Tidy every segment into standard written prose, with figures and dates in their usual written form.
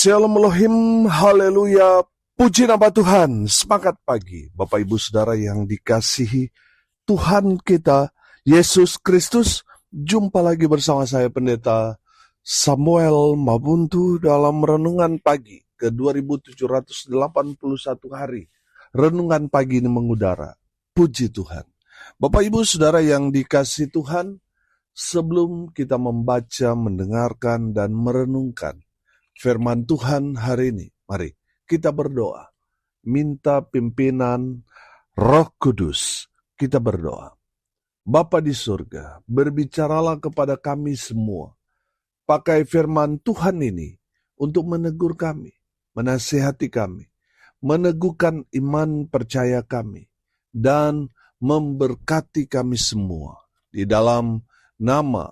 Shalom Elohim, haleluya, puji nama Tuhan, semangat pagi. Bapak Ibu Saudara yang dikasihi Tuhan kita, Yesus Kristus, jumpa lagi bersama saya Pendeta Samuel Mabuntu dalam Renungan Pagi ke 2781 hari. Renungan Pagi ini mengudara, puji Tuhan. Bapak Ibu Saudara yang dikasihi Tuhan, sebelum kita membaca, mendengarkan, dan merenungkan firman Tuhan hari ini, mari kita berdoa. Minta pimpinan Roh Kudus. Kita berdoa. Bapa di surga, berbicaralah kepada kami semua. Pakai firman Tuhan ini untuk menegur kami, menasihati kami, meneguhkan iman percaya kami, dan memberkati kami semua. Di dalam nama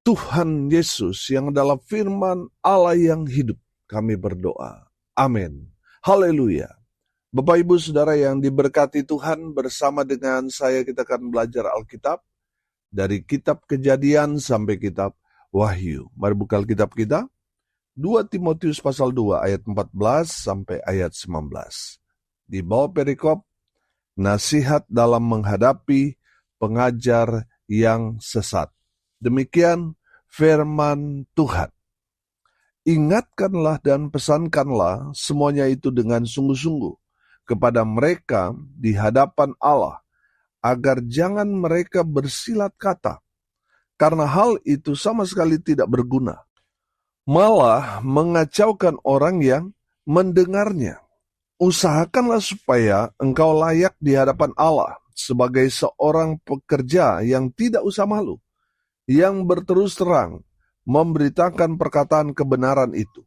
Tuhan Yesus yang adalah firman Allah yang hidup, kami berdoa. Amin. Haleluya. Bapak Ibu Saudara yang diberkati Tuhan, bersama dengan saya kita akan belajar Alkitab dari kitab Kejadian sampai kitab Wahyu. Mari buka Alkitab kita. 2 Timotius pasal 2 ayat 14 sampai ayat 19. Di bawah perikop, nasihat dalam menghadapi pengajar yang sesat. Demikian firman Tuhan. Ingatkanlah dan pesankanlah semuanya itu dengan sungguh-sungguh kepada mereka di hadapan Allah, agar jangan mereka bersilat kata, karena hal itu sama sekali tidak berguna, malah mengacaukan orang yang mendengarnya. Usahakanlah supaya engkau layak di hadapan Allah sebagai seorang pekerja yang tidak usah malu, yang berterus terang memberitakan perkataan kebenaran itu.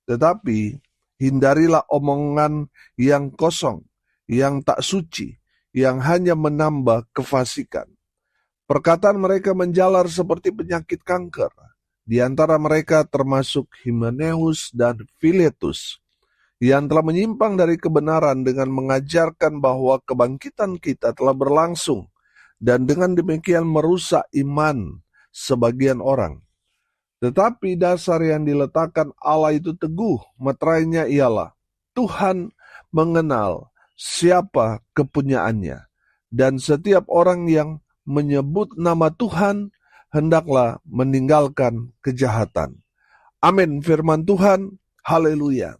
Tetapi hindarilah omongan yang kosong, yang tak suci, yang hanya menambah kefasikan. Perkataan mereka menjalar seperti penyakit kanker. Di antara mereka termasuk Himeneus dan Filetus, yang telah menyimpang dari kebenaran dengan mengajarkan bahwa kebangkitan kita telah berlangsung, dan dengan demikian merusak iman sebagian orang. Tetapi dasar yang diletakkan Allah itu teguh, meterainya ialah Tuhan mengenal siapa kepunyaannya, dan setiap orang yang menyebut nama Tuhan hendaklah meninggalkan kejahatan. Amin. Firman Tuhan, haleluya.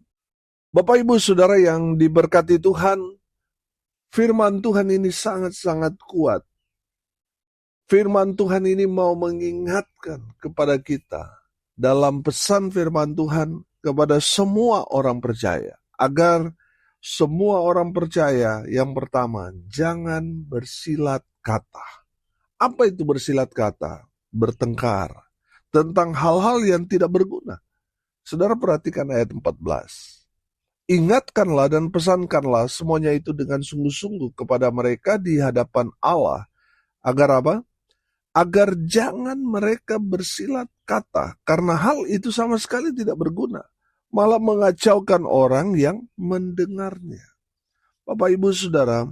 Bapak Ibu Saudara yang diberkati Tuhan, firman Tuhan ini sangat-sangat kuat. Firman Tuhan ini mau mengingatkan kepada kita dalam pesan firman Tuhan kepada semua orang percaya. Agar semua orang percaya, yang pertama, jangan bersilat kata. Apa itu bersilat kata? Bertengkar tentang hal-hal yang tidak berguna. Saudara perhatikan ayat 14. Ingatkanlah dan pesankanlah semuanya itu dengan sungguh-sungguh kepada mereka di hadapan Allah. Agar apa? Agar jangan mereka bersilat kata, karena hal itu sama sekali tidak berguna, malah mengacaukan orang yang mendengarnya. Bapak Ibu Saudara,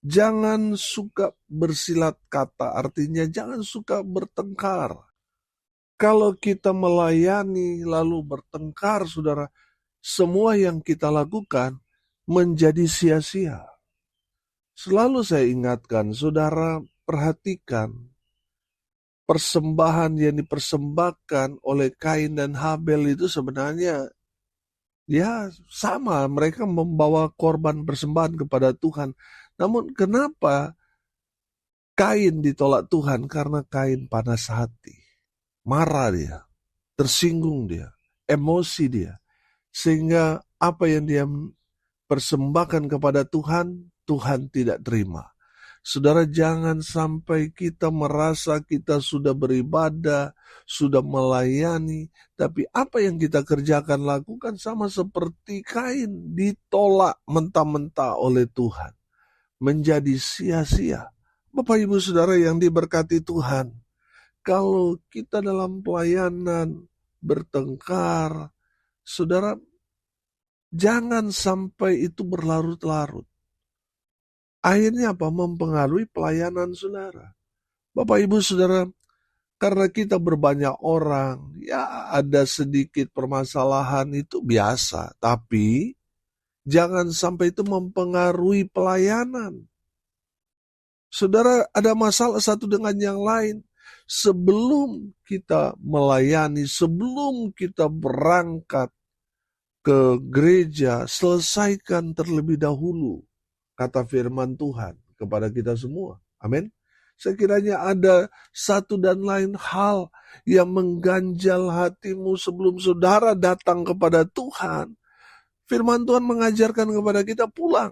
jangan suka bersilat kata, artinya jangan suka bertengkar. Kalau kita melayani lalu bertengkar, saudara, semua yang kita lakukan menjadi sia-sia. Selalu saya ingatkan, saudara, perhatikan persembahan yang dipersembahkan oleh Kain dan Habel itu sebenarnya ya sama, mereka membawa korban persembahan kepada Tuhan. Namun kenapa Kain ditolak Tuhan? Karena Kain panas hati, marah dia, tersinggung dia, emosi dia. Sehingga apa yang dia persembahkan kepada Tuhan, Tuhan tidak terima. Saudara, jangan sampai kita merasa kita sudah beribadah, sudah melayani, tapi apa yang kita kerjakan, lakukan sama seperti Kain, ditolak mentah-mentah oleh Tuhan, menjadi sia-sia. Bapak Ibu Saudara yang diberkati Tuhan, kalau kita dalam pelayanan bertengkar, saudara, jangan sampai itu berlarut-larut. Akhirnya apa? Mempengaruhi pelayanan saudara. Bapak Ibu Saudara, Karena kita berbanyak orang, ya ada sedikit permasalahan itu biasa. Tapi jangan sampai itu mempengaruhi pelayanan. Saudara, ada masalah satu dengan yang lain. Sebelum kita melayani, sebelum kita berangkat ke gereja, selesaikan terlebih dahulu kata firman Tuhan kepada kita semua. Amin. Sekiranya ada satu dan lain hal yang mengganjal hatimu sebelum saudara datang kepada Tuhan, firman Tuhan mengajarkan kepada kita pulang.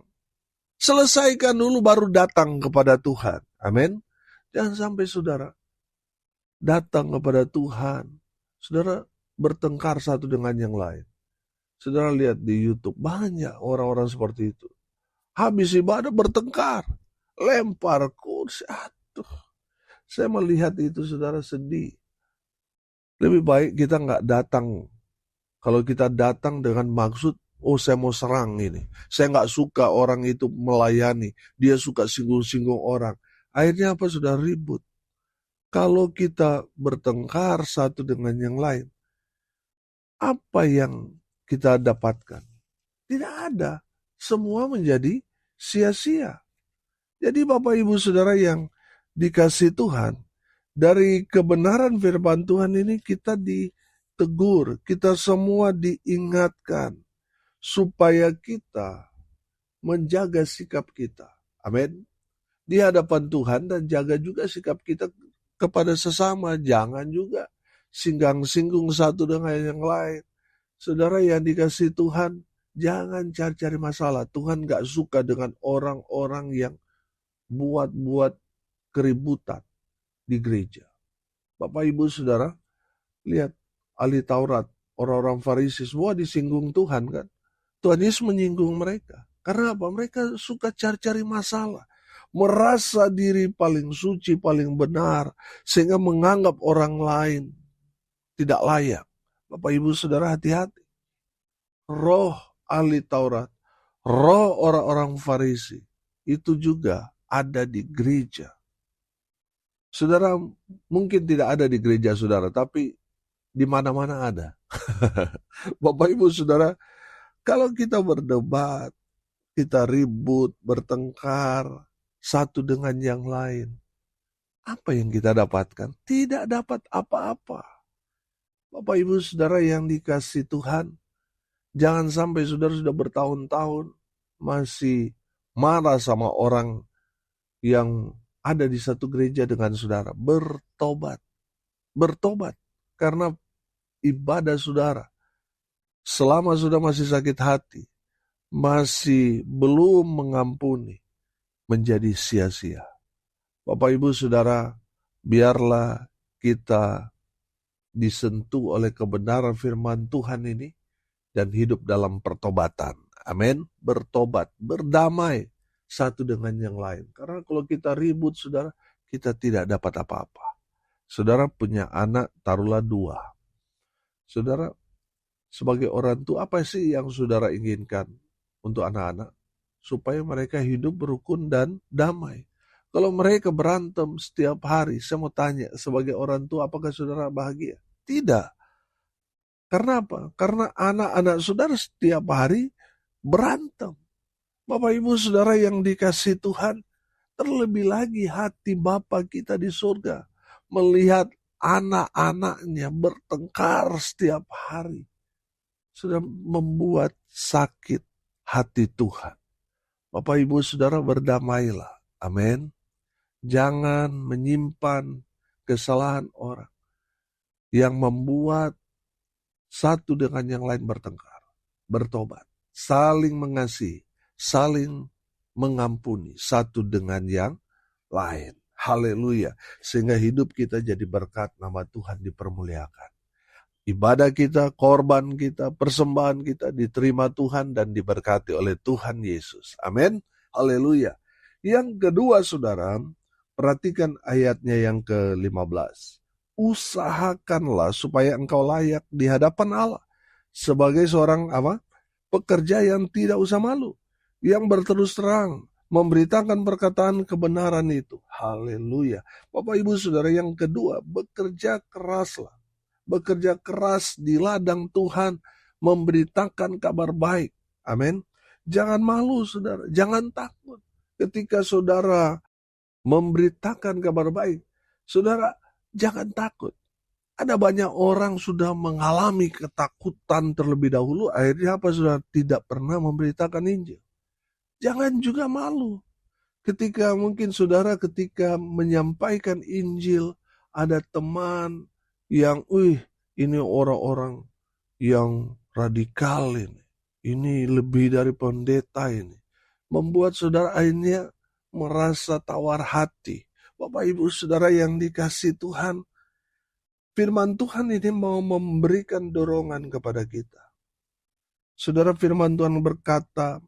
Selesaikan dulu baru datang kepada Tuhan. Amin. Jangan sampai saudara datang kepada Tuhan, saudara bertengkar satu dengan yang lain. Saudara lihat di YouTube, banyak orang-orang seperti itu. Habis ibadah bertengkar, lempar kursi. Aduh, saya melihat itu saudara sedih. Lebih baik kita nggak datang. Kalau kita datang dengan maksud, oh saya mau serang ini. Saya nggak suka orang itu melayani. Dia suka singgung-singgung orang. Akhirnya apa? Sudah ribut. Kalau kita bertengkar satu dengan yang lain, apa yang kita dapatkan? Tidak ada. Semua menjadi sia-sia. Jadi Bapak Ibu Saudara yang dikasih Tuhan, dari kebenaran firman Tuhan ini kita ditegur, kita semua diingatkan supaya kita menjaga sikap kita. Amin. Di hadapan Tuhan dan jaga juga sikap kita kepada sesama. Jangan juga singgung satu dengan yang lain. Saudara yang dikasih Tuhan, jangan cari-cari masalah. Tuhan gak suka dengan orang-orang yang buat keributan di gereja. Bapak Ibu Saudara, lihat ahli Taurat, orang-orang Farisi semua disinggung Tuhan kan. Tuhan Yesus menyinggung mereka. Karena apa? Mereka suka cari-cari masalah. Merasa diri paling suci, paling benar. Sehingga menganggap orang lain tidak layak. Bapak Ibu Saudara hati-hati. Roh ahli Taurat, roh orang-orang Farisi, itu juga ada di gereja. Saudara mungkin tidak ada di gereja saudara, tapi di mana-mana ada. Bapak Ibu Saudara, kalau kita berdebat, kita ribut, bertengkar, satu dengan yang lain, apa yang kita dapatkan? Tidak dapat apa-apa. Bapak Ibu Saudara yang dikasih Tuhan, jangan sampai saudara sudah bertahun-tahun masih marah sama orang yang ada di satu gereja dengan saudara. Bertobat. Bertobat. Karena ibadah saudara, selama sudah masih sakit hati, masih belum mengampuni, menjadi sia-sia. Bapak Ibu Saudara, biarlah kita disentuh oleh kebenaran firman Tuhan ini dan hidup dalam pertobatan. Amin. Bertobat, berdamai satu dengan yang lain. Karena kalau kita ribut, saudara, kita tidak dapat apa-apa. Saudara punya anak, taruhlah 2. Saudara, sebagai orang tua, apa sih yang saudara inginkan untuk anak-anak? Supaya mereka hidup berukun dan damai. Kalau mereka berantem setiap hari, saya mau tanya, sebagai orang tua, apakah saudara bahagia? Tidak. Karena apa? Karena anak-anak saudara setiap hari berantem. Bapak Ibu Saudara yang dikasih Tuhan, terlebih lagi hati Bapa kita di surga melihat anak-anaknya bertengkar setiap hari sudah membuat sakit hati Tuhan. Bapak Ibu Saudara berdamailah. Amin. Jangan menyimpan kesalahan orang yang membuat satu dengan yang lain bertengkar. Bertobat, saling mengasihi, saling mengampuni satu dengan yang lain. Haleluya. Sehingga hidup kita jadi berkat, nama Tuhan dipermuliakan. Ibadah kita, korban kita, persembahan kita diterima Tuhan dan diberkati oleh Tuhan Yesus. Amin. Haleluya. Yang kedua saudara, perhatikan ayatnya yang ke-15. Usahakanlah supaya engkau layak di hadapan Allah sebagai seorang pekerja yang tidak usah malu, yang berterus terang, memberitakan perkataan kebenaran itu. Haleluya. Bapak Ibu Saudara, yang kedua, bekerja keraslah. Bekerja keras di ladang Tuhan, memberitakan kabar baik. Amin. Jangan malu, saudara. Jangan takut ketika saudara memberitakan kabar baik. Saudara, jangan takut. Ada banyak orang sudah mengalami ketakutan terlebih dahulu, akhirnya apa, saudara? Tidak pernah memberitakan Injil. Jangan juga malu. Ketika mungkin saudara ketika menyampaikan Injil, ada teman yang, ini orang-orang yang radikal ini. Ini lebih dari pendeta ini. Membuat saudara akhirnya merasa tawar hati. Bapak Ibu Saudara yang dikasihi Tuhan, firman Tuhan ini mau memberikan dorongan kepada kita. Saudara, firman Tuhan berkata,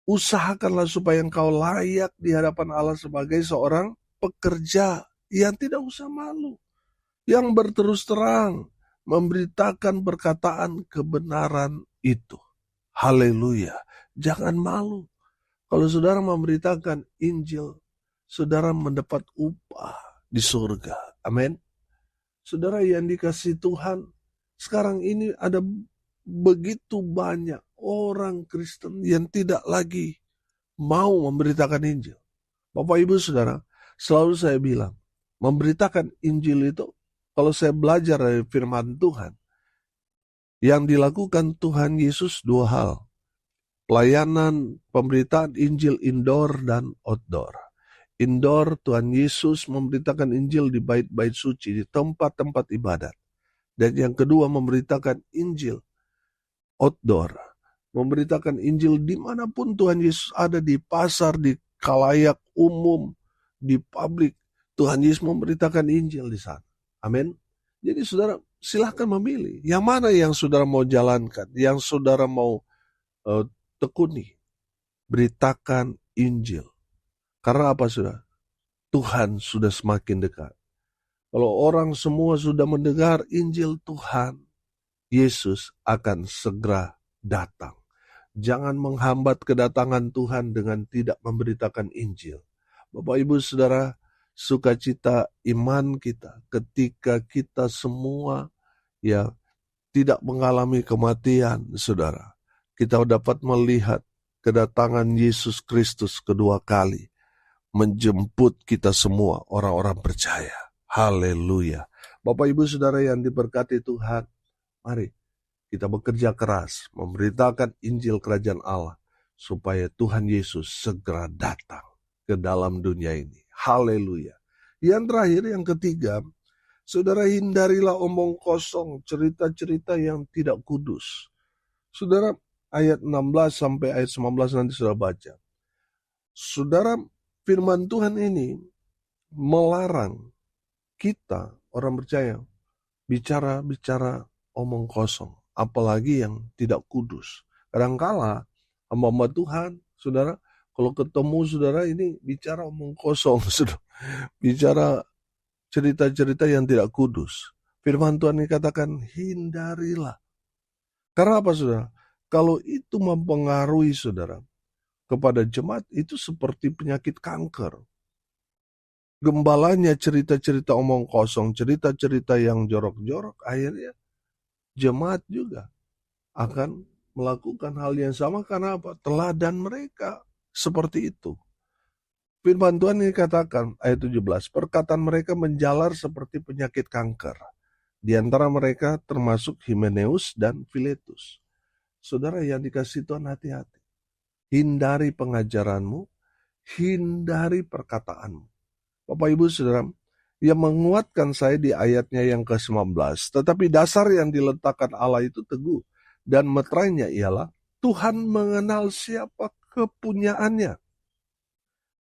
usahakanlah supaya engkau layak di hadapan Allah sebagai seorang pekerja yang tidak usah malu, yang berterus terang memberitakan perkataan kebenaran itu. Haleluya. Jangan malu. Kalau saudara memberitakan Injil, saudara mendapat upah di surga. Amin. Saudara yang dikasihi Tuhan, sekarang ini ada begitu banyak orang Kristen yang tidak lagi mau memberitakan Injil. Bapak Ibu Saudara, selalu saya bilang, memberitakan Injil itu, kalau saya belajar dari firman Tuhan, yang dilakukan Tuhan Yesus dua hal. Pelayanan pemberitaan Injil indoor dan outdoor. Indoor, Tuhan Yesus memberitakan Injil di bait-bait suci, di tempat-tempat ibadat. Dan yang kedua, memberitakan Injil outdoor. Memberitakan Injil dimanapun Tuhan Yesus ada, di pasar, di khalayak umum, di publik. Tuhan Yesus memberitakan Injil di sana. Amin. Jadi saudara, silahkan memilih. Yang mana yang saudara mau jalankan, yang saudara mau tekuni. Beritakan Injil. Karena apa, saudara? Tuhan sudah semakin dekat. Kalau orang semua sudah mendengar Injil Tuhan, Yesus akan segera datang. Jangan menghambat kedatangan Tuhan dengan tidak memberitakan Injil. Bapak Ibu Saudara, sukacita iman kita ketika kita semua ya tidak mengalami kematian, saudara. Kita dapat melihat kedatangan Yesus Kristus kedua kali, menjemput kita semua orang-orang percaya. Haleluya. Bapak Ibu Saudara yang diberkati Tuhan, mari kita bekerja keras memberitakan Injil Kerajaan Allah supaya Tuhan Yesus segera datang ke dalam dunia ini. Haleluya. Yang terakhir, yang ketiga, saudara, hindarilah omong kosong, cerita-cerita yang tidak kudus. Saudara, ayat 16 sampai ayat 19 nanti saudara baca. Saudara, firman Tuhan ini melarang kita, orang percaya, bicara-bicara omong kosong, apalagi yang tidak kudus. Kadangkala hamba-hamba Tuhan, saudara, kalau ketemu saudara ini bicara omong kosong, saudara. Bicara cerita-cerita yang tidak kudus. Firman Tuhan ini katakan, hindarilah. Karena apa, saudara? Kalau itu mempengaruhi saudara kepada jemaat, itu seperti penyakit kanker. Gembalanya cerita-cerita omong kosong, cerita-cerita yang jorok-jorok, akhirnya jemaat juga akan melakukan hal yang sama. Karena apa? Teladan mereka seperti itu. Firman Tuhan ini katakan, ayat 17, perkataan mereka menjalar seperti penyakit kanker. Di antara mereka termasuk Himeneus dan Filetus. Saudara yang dikasihi Tuhan, hati-hati. Hindari pengajaranmu, hindari perkataanmu. Bapak Ibu Saudara, yang menguatkan saya di ayatnya yang ke-19, tetapi dasar yang diletakkan Allah itu teguh, dan meterainya ialah Tuhan mengenal siapa kepunyaannya.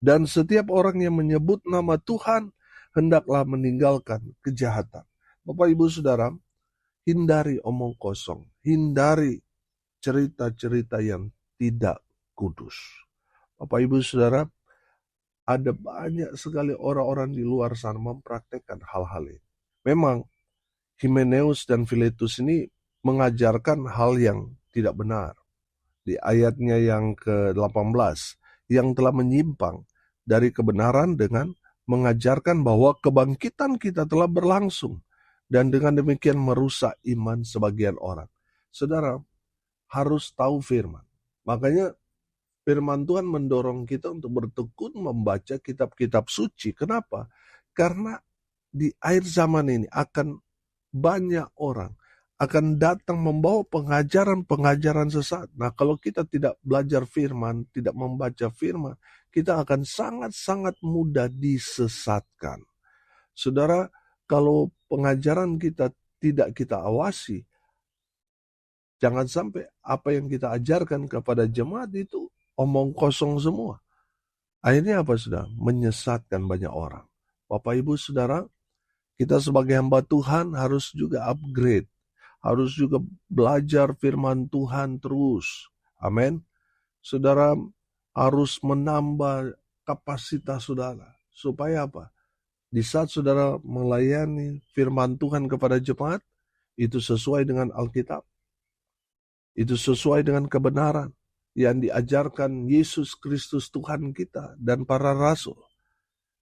Dan setiap orang yang menyebut nama Tuhan, hendaklah meninggalkan kejahatan. Bapak Ibu Saudara, hindari omong kosong, hindari cerita-cerita yang tidak kudus. Bapak Ibu Saudara, ada banyak sekali orang-orang di luar sana mempraktekkan hal-hal ini. Memang Himeneus dan Filetus ini mengajarkan hal yang tidak benar. Di ayatnya yang ke-18, yang telah menyimpang dari kebenaran dengan mengajarkan bahwa kebangkitan kita telah berlangsung dan dengan demikian merusak iman sebagian orang. Saudara harus tahu firman. Makanya firman Tuhan mendorong kita untuk bertekun membaca kitab-kitab suci. Kenapa? Karena di akhir zaman ini akan banyak orang akan datang membawa pengajaran-pengajaran sesat. Nah, kalau kita tidak belajar firman, tidak membaca firman, kita akan sangat-sangat mudah disesatkan. Saudara, kalau pengajaran kita tidak kita awasi, jangan sampai apa yang kita ajarkan kepada jemaat itu omong kosong semua. Akhirnya apa, saudara? Menyesatkan banyak orang. Bapak, Ibu, saudara, kita sebagai hamba Tuhan harus juga upgrade. Harus juga belajar firman Tuhan terus. Amin. Saudara harus menambah kapasitas saudara. Supaya apa? Di saat saudara melayani firman Tuhan kepada jemaat, itu sesuai dengan Alkitab. Itu sesuai dengan kebenaran yang diajarkan Yesus Kristus Tuhan kita dan para rasul.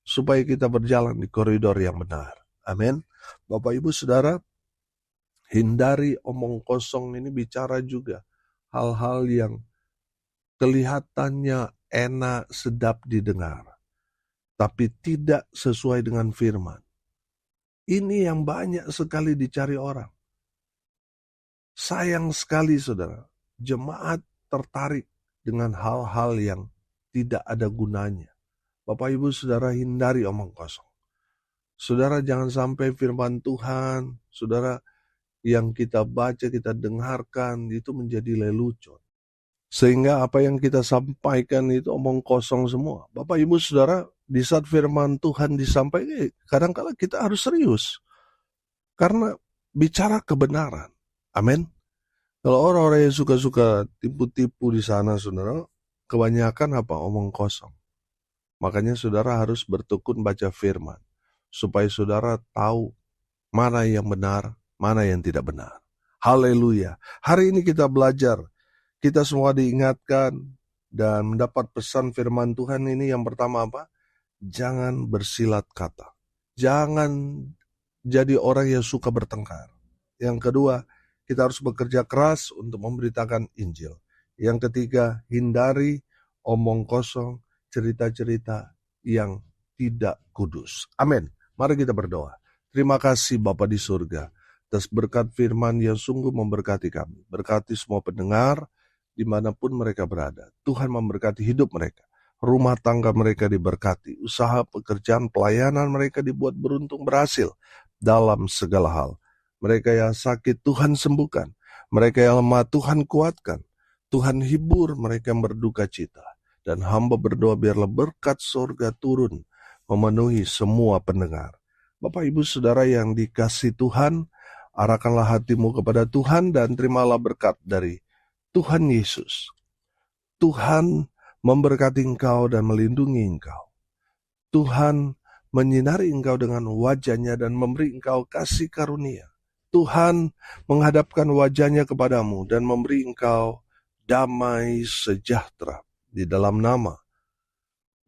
Supaya kita berjalan di koridor yang benar. Amin. Bapak, Ibu, saudara, hindari omong kosong ini, bicara juga hal-hal yang kelihatannya enak, sedap didengar, tapi tidak sesuai dengan firman. Ini yang banyak sekali dicari orang. Sayang sekali, saudara, jemaat tertarik dengan hal-hal yang tidak ada gunanya. Bapak, Ibu, saudara, hindari omong kosong. Saudara jangan sampai firman Tuhan, saudara, yang kita baca, kita dengarkan, itu menjadi lelucon. Sehingga apa yang kita sampaikan itu omong kosong semua. Bapak, Ibu, saudara, di saat firman Tuhan disampaikan, kadang-kadang kita harus serius. Karena bicara kebenaran. Amin. Kalau orang-orang yang suka-suka tipu-tipu di sana, saudara, kebanyakan apa? Omong kosong. Makanya saudara harus bertekun baca firman. Supaya saudara tahu mana yang benar, mana yang tidak benar. Haleluya. Hari ini kita belajar. Kita semua diingatkan dan mendapat pesan firman Tuhan ini. Yang pertama apa? Jangan bersilat kata. Jangan jadi orang yang suka bertengkar. Yang kedua, kita harus bekerja keras untuk memberitakan Injil. Yang ketiga, hindari omong kosong, cerita-cerita yang tidak kudus. Amin. Mari kita berdoa. Terima kasih Bapa di surga atas berkat firman yang sungguh memberkati kami. Berkati semua pendengar dimanapun mereka berada. Tuhan memberkati hidup mereka. Rumah tangga mereka diberkati. Usaha, pekerjaan, pelayanan mereka dibuat beruntung berhasil dalam segala hal. Mereka yang sakit Tuhan sembuhkan. Mereka yang lemah Tuhan kuatkan. Tuhan hibur mereka yang berduka cita. Dan hamba berdoa biarlah berkat surga turun memenuhi semua pendengar. Bapak, Ibu, saudara yang dikasihi Tuhan, arahkanlah hatimu kepada Tuhan dan terimalah berkat dari Tuhan Yesus. Tuhan memberkati engkau dan melindungi engkau. Tuhan menyinari engkau dengan wajah-Nya dan memberi engkau kasih karunia. Tuhan menghadapkan wajah-Nya kepadamu dan memberi engkau damai sejahtera. Di dalam nama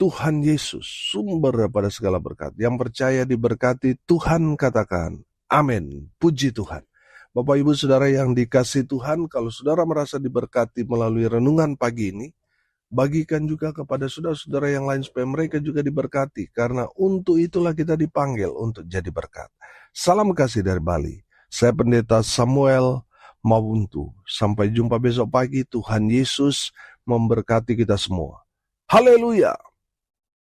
Tuhan Yesus, sumber daripada segala berkat. Yang percaya diberkati, Tuhan katakan, amin. Puji Tuhan. Bapak, Ibu, saudara yang dikasihi Tuhan, kalau saudara merasa diberkati melalui renungan pagi ini, bagikan juga kepada saudara-saudara yang lain supaya mereka juga diberkati. Karena untuk itulah kita dipanggil untuk jadi berkat. Salam kasih dari Bali. Saya Pendeta Samuel Mawuntu. Sampai jumpa besok pagi. Tuhan Yesus memberkati kita semua. Haleluya.